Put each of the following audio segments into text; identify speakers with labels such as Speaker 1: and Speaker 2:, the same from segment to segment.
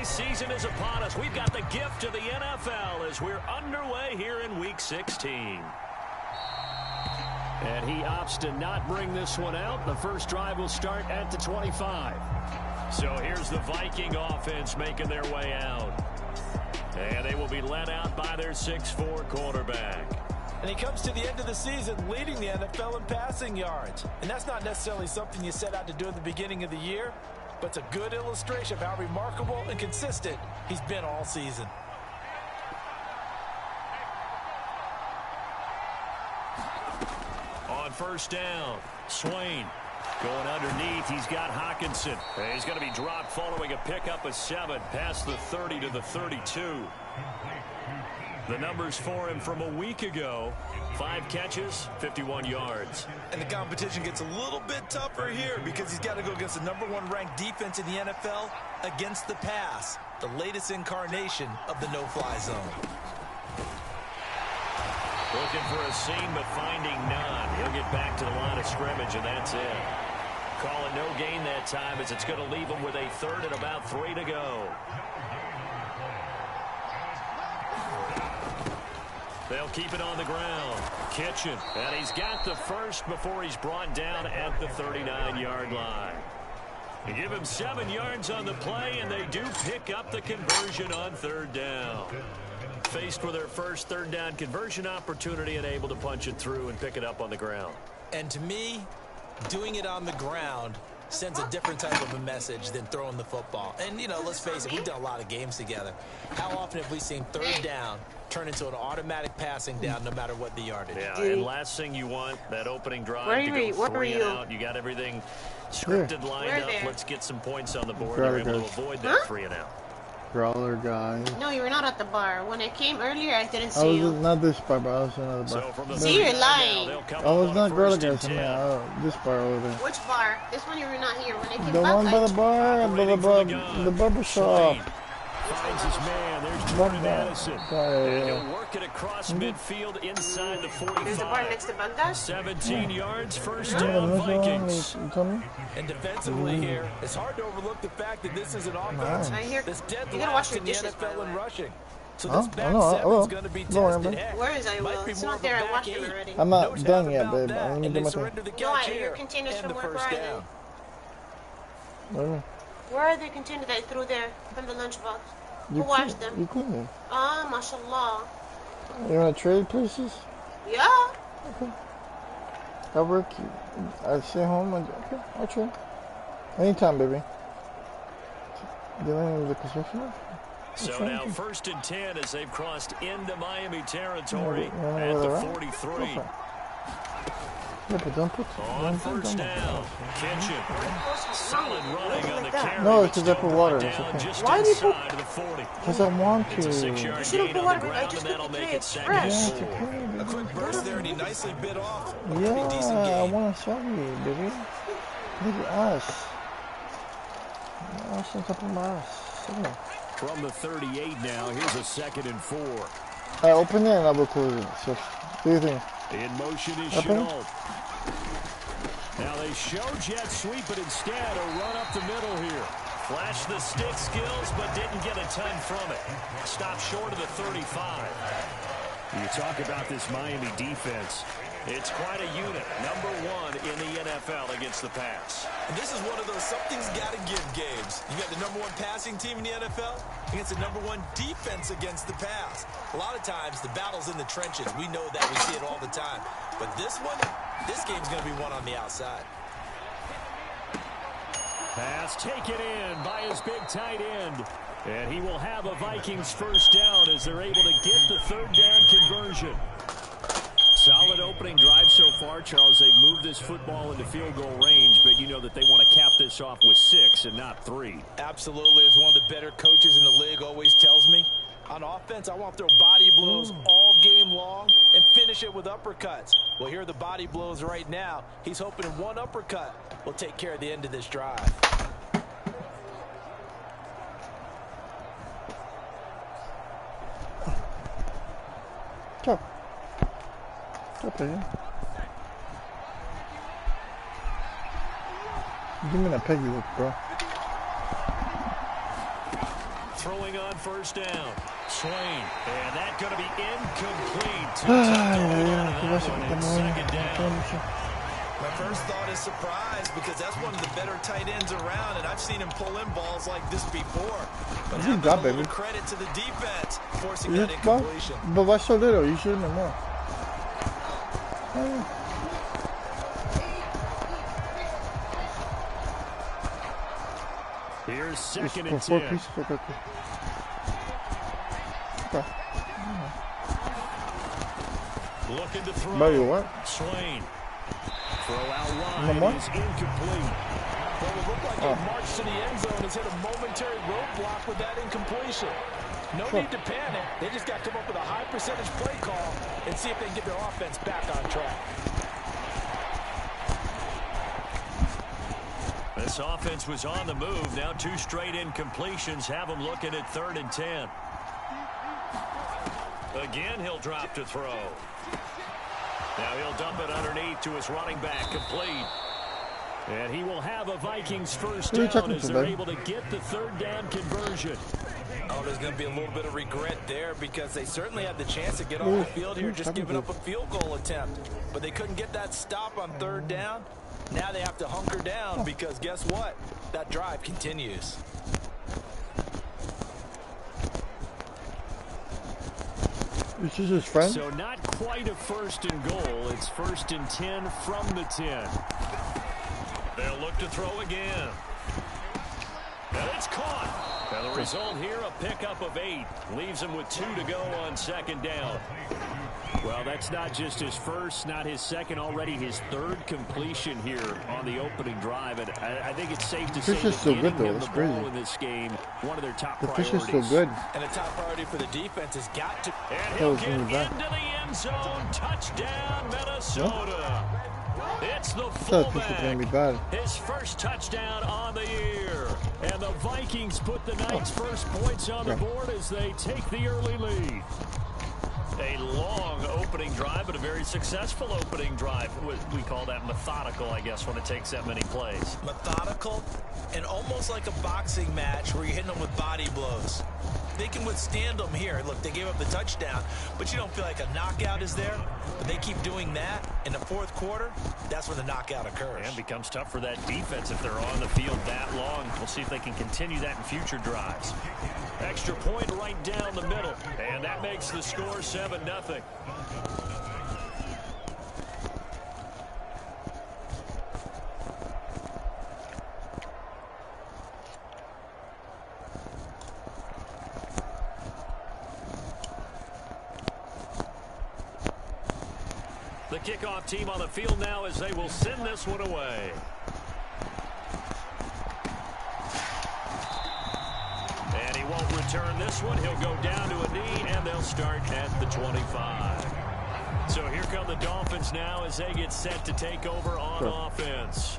Speaker 1: season is upon us. We've got the gift of the NFL as we're underway here in Week 16. And he opts to not bring this one out. The first drive will start at the 25. So here's the Viking offense making their way out. And they will be led out by their 6'4" quarterback.
Speaker 2: And he comes to the end of the season leading the NFL in passing yards. And that's not necessarily something you set out to do at the beginning of the year, but it's a good illustration of how remarkable and consistent he's been all season.
Speaker 1: On first down, Swain going underneath. He's got Hockenson. He's going to be dropped following a pickup of 7 past the 30 to the 32. The numbers for him from a week ago: 5 catches, 51 yards.
Speaker 2: And the competition gets a little bit tougher here because he's got to go against the #1 ranked defense in the NFL against the pass, the latest incarnation of the no-fly zone.
Speaker 1: Looking for a seam, but finding none. He'll get back to the line of scrimmage, and that's it. Call it no gain that time, as it's going to leave him with a 3rd and about 3 to go. They'll keep it on the ground. Kitchen, and he's got the first before he's brought down at the 39-yard line. They give him 7 yards on the play, and they do pick up the conversion on 3rd down. Faced with their first 3rd down conversion opportunity and able to punch it through and pick it up on the ground.
Speaker 2: And to me, doing it on the ground sends a different type of a message than throwing the football. And, you know, let's face it, we've done a lot of games together. How often have we seen 3rd down turn into an automatic passing down no matter what the yardage?
Speaker 1: Yeah, and last thing you want, that opening drive to go 3 and out. You got everything scripted, lined up. Let's get some points on the board. You're able to avoid that 3 and out.
Speaker 3: Brawler guy.
Speaker 4: No, you were not at the bar. When I came earlier, I didn't see you.
Speaker 3: Not this bar, but I was in another bar.
Speaker 4: See, you're lying.
Speaker 3: I was not Brawler guy. This bar over there.
Speaker 4: Which bar? This one you were not here. When I came
Speaker 3: the
Speaker 4: back,
Speaker 3: one by the bar, the barber shop.
Speaker 1: Finds his man. There's Jordan Addison. And he'll work it across midfield inside the 45.
Speaker 4: There's the bar next to Baghdad.
Speaker 1: 17 yards, first down, Vikings.
Speaker 2: And defensively here, it's hard to overlook the fact that this is an offense that's dead last in the NFL in rushing. So this back seven is going to be tested.
Speaker 4: Where is I will? It's not there. I watched it already.
Speaker 3: I'm not done yet, babe. Let me do my thing.
Speaker 4: No, your containers from work. Where are the containers that I threw there from the lunchbox? Who washed them?
Speaker 3: You clean them.
Speaker 4: Ah, mashallah.
Speaker 3: You want to trade places?
Speaker 4: Yeah.
Speaker 3: Okay. I work. I stay home. Okay, I'll trade. Anytime, baby. Dealing with the construction?
Speaker 1: So now 1st and 10 as they've crossed into Miami territory at the 43.
Speaker 3: Yeah, but don't put
Speaker 1: on first down. Kitchen. Solid running on the carry.
Speaker 3: No, it's because I put water. It's
Speaker 1: okay.
Speaker 4: Why do you put?
Speaker 3: Because I want to.
Speaker 1: It's a 6-yard gain on the ground, and that'll make it 2nd and 4.
Speaker 2: A quick burst there, and he nicely bit off.
Speaker 3: Yeah, I want to swag you, baby. Look at us. Us on top of my ass.
Speaker 1: From the 38 now, here's a 2nd and 4.
Speaker 3: I open it and I will close it. So, what do you think?
Speaker 1: In motion is Chenault. Now they show jet sweep, but instead a run up the middle here. Flashed the stick skills, but didn't get a ton from it. Stopped short of the 35. You talk about this Miami defense. It's quite a unit. #1 in the NFL against the pass.
Speaker 2: And this is one of those something's got to give games. You got the #1 passing team in the NFL against the #1 defense against the pass. A lot of times the battle's in the trenches. We know that. We see it all the time. But this game's going to be won on the outside.
Speaker 1: Pass taken in by his big tight end. And he will have a Vikings first down as they're able to get the 3rd down conversion. Solid opening drive so far, Charles. They've moved this football into field goal range, but you know that they want to cap this off with 6 and not 3.
Speaker 2: Absolutely. As one of the better coaches in the league always tells me, on offense, I want to throw body blows all game long and finish it with uppercuts. Well, here are the body blows right now. He's hoping one uppercut will take care of the end of this drive.
Speaker 3: Go. Okay. Give me that peggy look, bro.
Speaker 1: throwing on first down. Swain, and that's going to be incomplete. Second down.
Speaker 2: My first thought is surprise because that's one of the better tight ends around, and I've seen him pull in balls like this before. But having a little credit to the defense, forcing that incompletion.
Speaker 3: But why so little? You shouldn't have more.
Speaker 1: Here's second and 10. Looking to throw.
Speaker 3: Mario, what?
Speaker 1: Swain. Throw out wide is incomplete.
Speaker 2: Well, it looked like a march to the end zone has hit a momentary roadblock with that incompletion. No need to panic. They just got to come up with a high percentage play call and see if they can get their offense back on track.
Speaker 1: This offense was on the move. Now 2 straight incompletions have them looking at 3rd and 10. Again, he'll drop to throw. Now he'll dump it underneath to his running back, complete. And he will have a Vikings first down as they're able to get the 3rd down conversion.
Speaker 2: Oh, there's going to be a little bit of regret there because they certainly had the chance to get off the field here, just giving up a field goal attempt. But they couldn't get that stop on 3rd down. Now they have to hunker down because guess what? That drive continues.
Speaker 3: This is his friend?
Speaker 1: So not quite a 1st and goal. It's 1st and 10 from the 10. They'll look to throw again. And it's caught. And the result here, a pickup of 8. Leaves him with 2 to go on 2nd down. Well, that's not just his first, not his second, already his 3rd completion here on the opening drive. And I think it's safe to say that getting him the ball in this game, one of their top priorities.
Speaker 3: The fish is so good.
Speaker 2: And a top priority for the defense has got to.
Speaker 1: And he'll get into the end zone. Touchdown, Minnesota. It's the fullback. His first touchdown on the year. And the Vikings put the night's first points on the board as they take the early lead. A long opening drive, but a very successful opening drive. We call that methodical, I guess, when it takes that many plays.
Speaker 2: Methodical and almost like a boxing match where you're hitting them with body blows. They can withstand them here. Look, they gave up the touchdown, but you don't feel like a knockout is there. But they keep doing that in the 4th quarter. That's when the knockout occurs.
Speaker 1: And becomes tough for that defense if they're on the field that long. We'll see if they can continue that in future drives. Extra point right down the middle. And that makes the score 7-0. The kickoff team on the field now as they will send this one away. And he won't return this one. He'll go down to a knee, and they'll start at the 25. So here come the Dolphins now as they get set to take over on offense.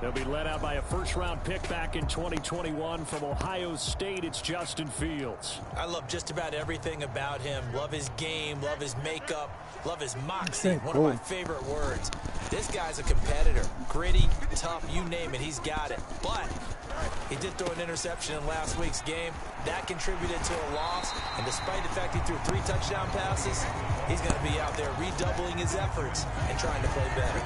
Speaker 1: They'll be led out by a first-round pick back in 2021 from Ohio State. It's Justin Fields.
Speaker 2: I love just about everything about him. Love his game, love his makeup, love his moxie. One of my favorite words. This guy's a competitor. Gritty, tough, you name it, he's got it. But he did throw an interception in last week's game. That contributed to a loss. And despite the fact he threw 3 touchdown passes, he's going to be out there redoubling his efforts and trying to play better.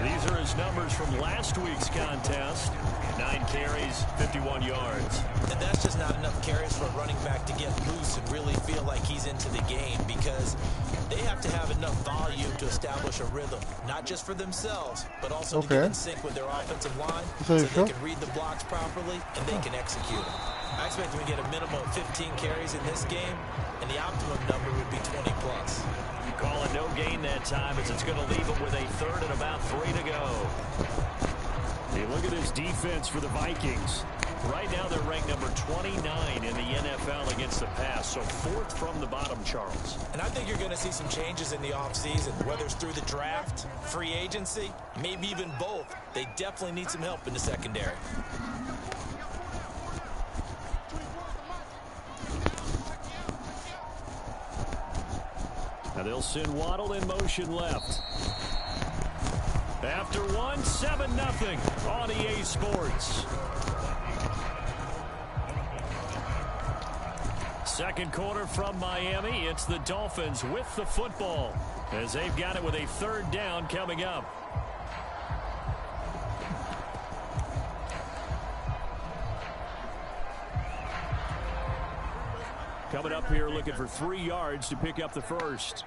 Speaker 1: These are his numbers from last week's contest. 9 carries, 51 yards.
Speaker 2: And that's just not enough carries for a running back to get loose and really feel like he's into the game because they have to have enough volume to establish a rhythm, not just for themselves, but also to get in sync with their offensive line so they can read the blocks properly and they can execute them. I expect him to get a minimum of 15 carries in this game, and the optimum number would be 20 plus.
Speaker 1: Call it no gain that time as it's going to leave him with a 3rd and about 3 to go. Hey, look at this defense for the Vikings. Right now they're ranked number 29 in the NFL against the pass, so 4th from the bottom, Charles.
Speaker 2: And I think you're going to see some changes in the offseason, whether it's through the draft, free agency, maybe even both. They definitely need some help in the secondary.
Speaker 1: Now they'll send Waddle in motion left. After 7-0 on EA Sports. Second quarter from Miami. It's the Dolphins with the football as they've got it with a third down coming up. Coming up here looking for 3 yards to pick up the first.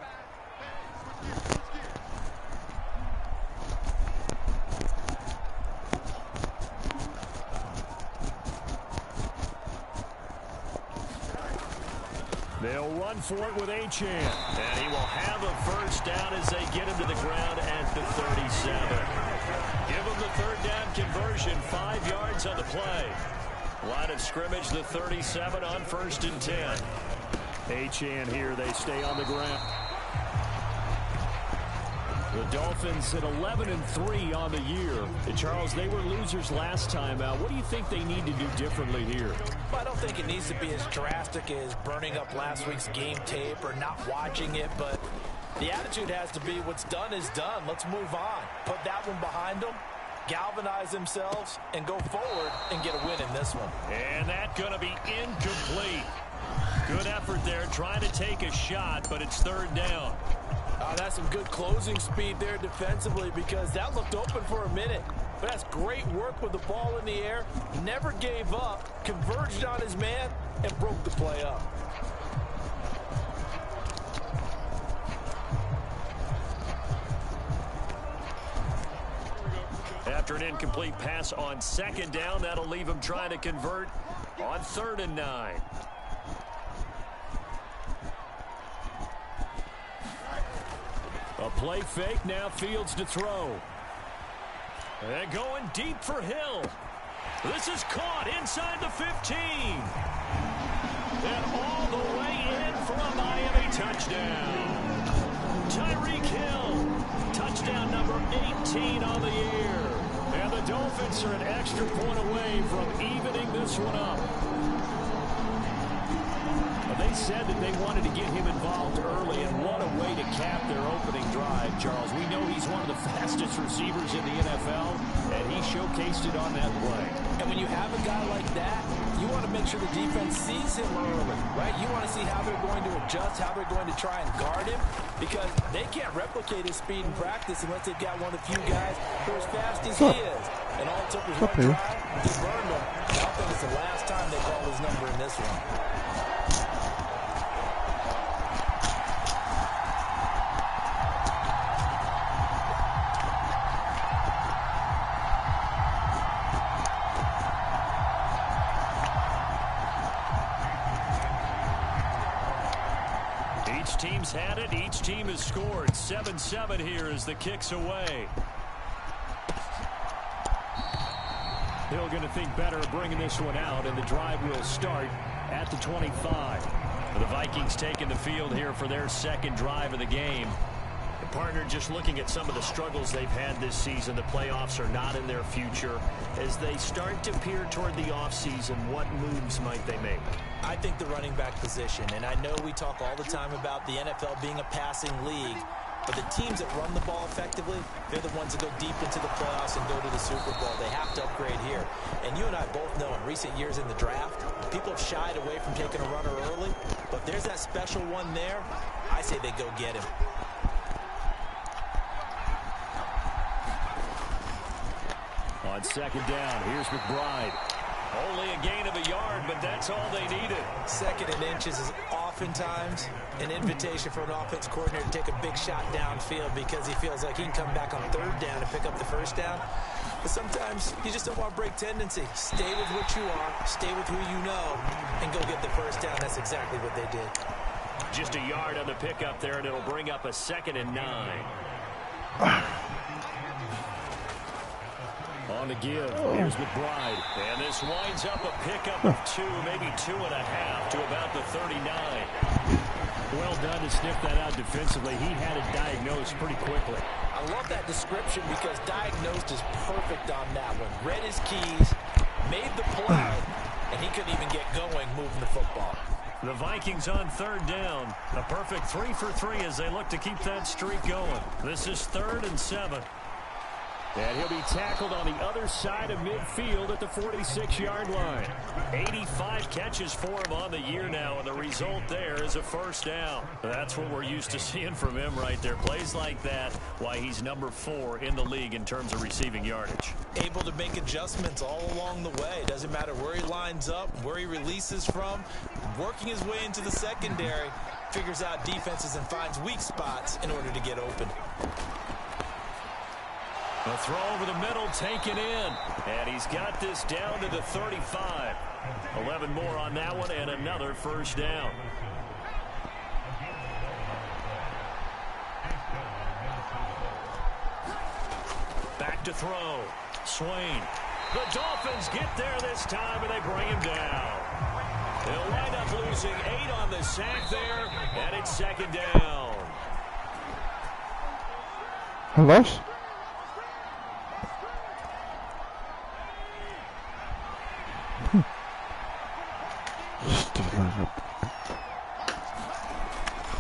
Speaker 1: They'll run for it with Achane. And he will have a first down as they get him to the ground at the 37. Give him the third down conversion, 5 yards on the play. Line of scrimmage, the 37 on 1st and 10. Achane here, they stay on the ground. The Dolphins at 11-3 on the year. And Charles, they were losers last time out. What do you think they need to do differently here?
Speaker 2: Well, I don't think it needs to be as drastic as burning up last week's game tape or not watching it, but the attitude has to be what's done is done. Let's move on. Put that one behind them, galvanize themselves, and go forward and get a win in this one.
Speaker 1: And that's going to be incomplete. Good effort there, trying to take a shot, but it's third down.
Speaker 2: That's some good closing speed there defensively because that looked open for a minute. But that's great work with the ball in the air. Never gave up, converged on his man, and broke the play up.
Speaker 1: After an incomplete pass on second down, that'll leave him trying to convert on 3rd and 9. A play fake, now Fields to throw. And going deep for Hill. This is caught inside the 15. And all the way in for a Miami touchdown. Tyreek Hill, touchdown number 18 on the year. And the Dolphins are an extra point away from evening this one up. They said that they wanted to get him involved early, and what a way to cap their opening drive, Charles. We know he's one of the fastest receivers in the NFL, and he showcased it on that play.
Speaker 2: And when you have a guy like that, you want to make sure the defense sees him early, right? You want to see how they're going to adjust, how they're going to try and guard him, because they can't replicate his speed in practice unless they've got one of the few guys who are as fast as he is. And all it took was one drive, he burned him. I don't think it's the last time they call his number in this one.
Speaker 1: Team's had it. Each team has scored. 7-7 here as the kick's away. Hill going to think better of bringing this one out, and the drive will start at the 25. The Vikings taking the field here for their second drive of the game. And partner, just looking at some of the struggles they've had this season, the playoffs are not in their future. As they start to peer toward the offseason, what moves might they make?
Speaker 2: I think the running back position, and I know we talk all the time about the NFL being a passing league, but the teams that run the ball effectively, they're the ones that go deep into the playoffs and go to the Super Bowl. They have to upgrade here. And you and I both know in recent years in the draft, people have shied away from taking a runner early, but there's that special one there. I say they go get him.
Speaker 1: On second down, here's McBride. Only a gain of a yard, but that's all they needed.
Speaker 2: 2nd and inches is oftentimes an invitation for an offense coordinator to take a big shot downfield because he feels like he can come back on 3rd down and pick up the first down. But sometimes you just don't want to break tendency. Stay with what you are, stay with who you know, and go get the first down. That's exactly what they did.
Speaker 1: Just a yard on the pickup there, and it'll bring up a 2nd and 9. On the give, here's McBride. And this winds up a pickup of 2, maybe 2.5 to about the 39. Well done to sniff that out defensively. He had it diagnosed pretty quickly.
Speaker 2: I love that description because diagnosed is perfect on that one. Read his keys, made the play, and he couldn't even get going moving the football.
Speaker 1: The Vikings on 3rd down. A perfect 3 for 3 as they look to keep that streak going. This is 3rd and 7. And he'll be tackled on the other side of midfield at the 46-yard line. 85 catches for him on the year now, and the result there is a first down. That's what we're used to seeing from him right there. Plays like that, why he's number 4 in the league in terms of receiving yardage.
Speaker 2: Able to make adjustments all along the way. Doesn't matter where he lines up, where he releases from. Working his way into the secondary, figures out defenses and finds weak spots in order to get open.
Speaker 1: A throw over the middle taken in, and he's got this down to the 35. 11 more on that one, and another first down. Back to throw. Swain. The Dolphins get there this time, and they bring him down. They'll wind up losing 8 on the sack there, and it's second down.
Speaker 3: Hello?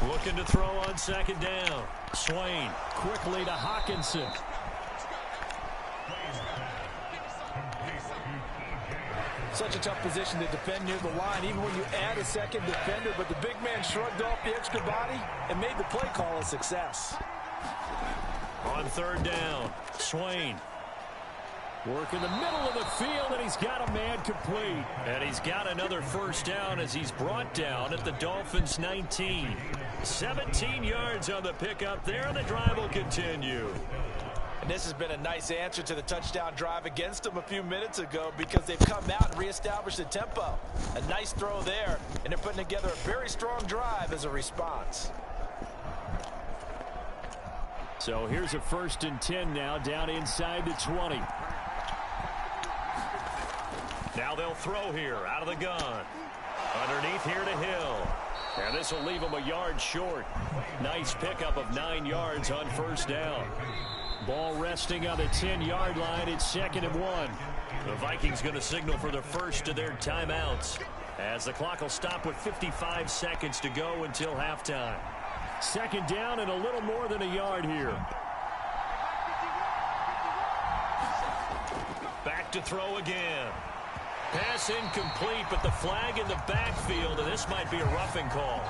Speaker 1: Looking to throw on second down. Swain quickly to Hawkinson.
Speaker 2: Such a tough position to defend near the line, even when you add a second defender, but the big man shrugged off the extra body and made the play call a success.
Speaker 1: On third down, Swain. Work in the middle of the field, and he's got a man complete. And he's got another first down as he's brought down at the Dolphins' 19. 17 yards on the pickup there, and the drive will continue.
Speaker 2: And this has been a nice answer to the touchdown drive against them a few minutes ago because they've come out and reestablished the tempo. A nice throw there, and they're putting together a very strong drive as a response.
Speaker 1: So here's a 1st and 10 now, down inside the 20. Now they'll throw here out of the gun. Underneath here to Hill. And this will leave him a yard short. Nice pickup of 9 yards on first down. Ball resting on the 10-yard line. It's 2nd and 1. The Vikings going to signal for the first of their timeouts as the clock will stop with 55 seconds to go until halftime. Second down and a little more than a yard here. Back to throw again. Pass incomplete, but the flag in the backfield, and this might be a roughing call.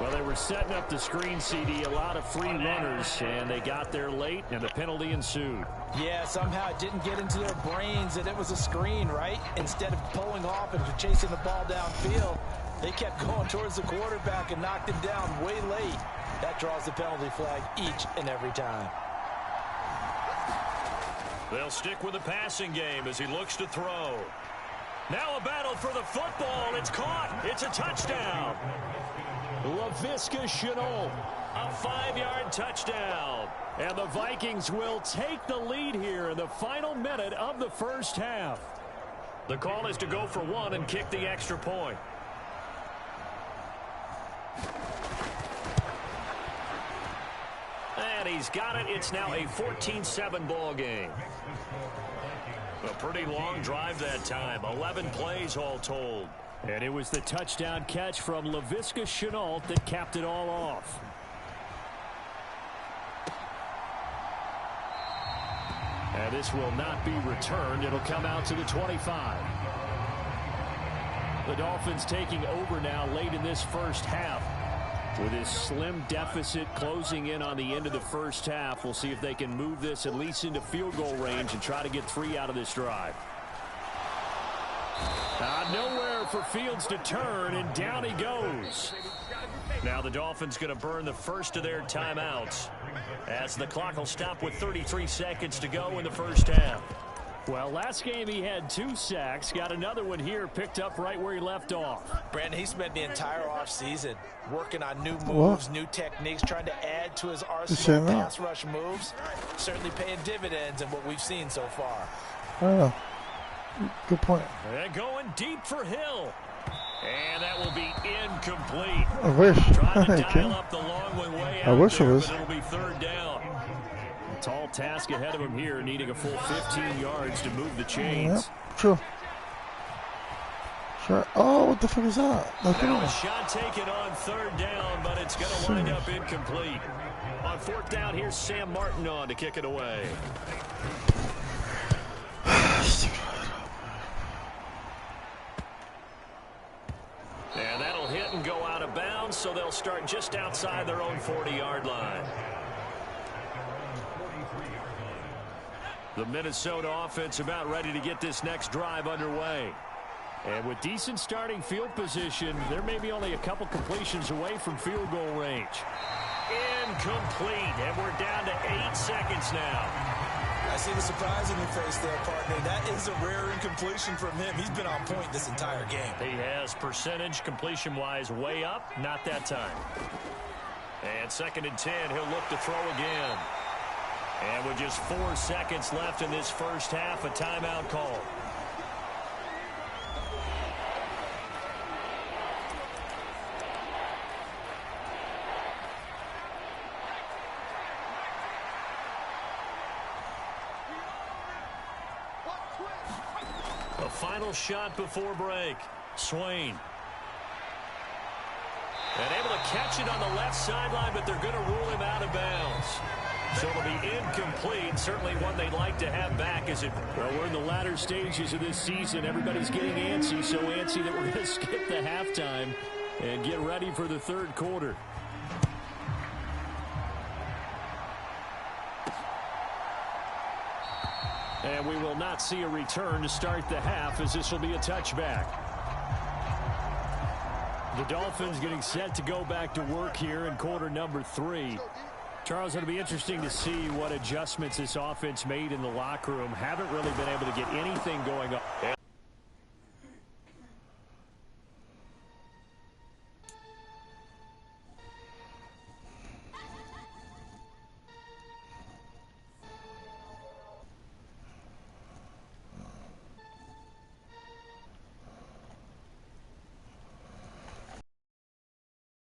Speaker 1: Well, they were setting up the screen, CD, a lot of free runners, and they got there late, and the penalty ensued.
Speaker 2: Yeah, somehow it didn't get into their brains that it was a screen, right? Instead of pulling off and chasing the ball downfield, they kept going towards the quarterback and knocked him down way late. That draws the penalty flag each and every time.
Speaker 1: They'll stick with the passing game as he looks to throw. Now a battle for the football. It's caught. It's a touchdown. Laviska Shenault, a 5-yard touchdown. And the Vikings will take the lead here in the final minute of the first half. The call is to go for 1 and kick the extra point. And he's got it. It's now a 14-7 ball game. A pretty long drive that time. 11 plays all told. And it was the touchdown catch from Laviska Shenault that capped it all off. And this will not be returned. It'll come out to the 25. The Dolphins taking over now late in this first half. With this slim deficit closing in on the end of the first half, we'll see if they can move this at least into field goal range and try to get 3 out of this drive. Nowhere for Fields to turn, and down he goes. Now the Dolphins going to burn the first of their timeouts as the clock will stop with 33 seconds to go in the first half. Well, last game he had 2 sacks. Got another one here, picked up right where he left off.
Speaker 2: Brandon, he spent the entire offseason working on new moves, new techniques, trying to add to his arsenal of pass rush moves. Certainly paying dividends in what we've seen so far.
Speaker 3: I don't know. Good point.
Speaker 1: And going deep for Hill. And that will be incomplete.
Speaker 3: I wish.
Speaker 1: Trying to dial up the long one way out.
Speaker 3: I wish
Speaker 1: there,
Speaker 3: it was.
Speaker 1: But it'll be 3rd down. A tall task ahead of him here, needing a full 15 yards to move the chains.
Speaker 3: Yep, true. Sure. Oh, what the fuck is that?
Speaker 1: Now a shot taken on third down, but it's going to wind up incomplete. On fourth down, here's Sam Martin on to kick it away. And that'll hit and go out of bounds, so they'll start just outside their own 40-yard line. The Minnesota offense about ready to get this next drive underway. And with decent starting field position, there may be only a couple completions away from field goal range. Incomplete, and we're down to 8 seconds now.
Speaker 2: I see the surprise in your face there, partner. That is a rare incompletion from him. He's been on point this entire game.
Speaker 1: He has percentage completion-wise way up, not that time. And 2nd and 10, he'll look to throw again. And with just 4 seconds left in this first half, a timeout call. A final shot before break. Swain. And able to catch it on the left sideline, but they're going to rule him out of bounds. So it'll be incomplete. Certainly one they'd like to have back. Well, we're in the latter stages of this season. Everybody's getting antsy, so antsy that we're going to skip the halftime and get ready for the third quarter. And we will not see a return to start the half, as this will be a touchback. The Dolphins getting set to go back to work here in quarter number 3. Charles, it'll be interesting to see what adjustments this offense made in the locker room. Haven't really been able to get anything going on.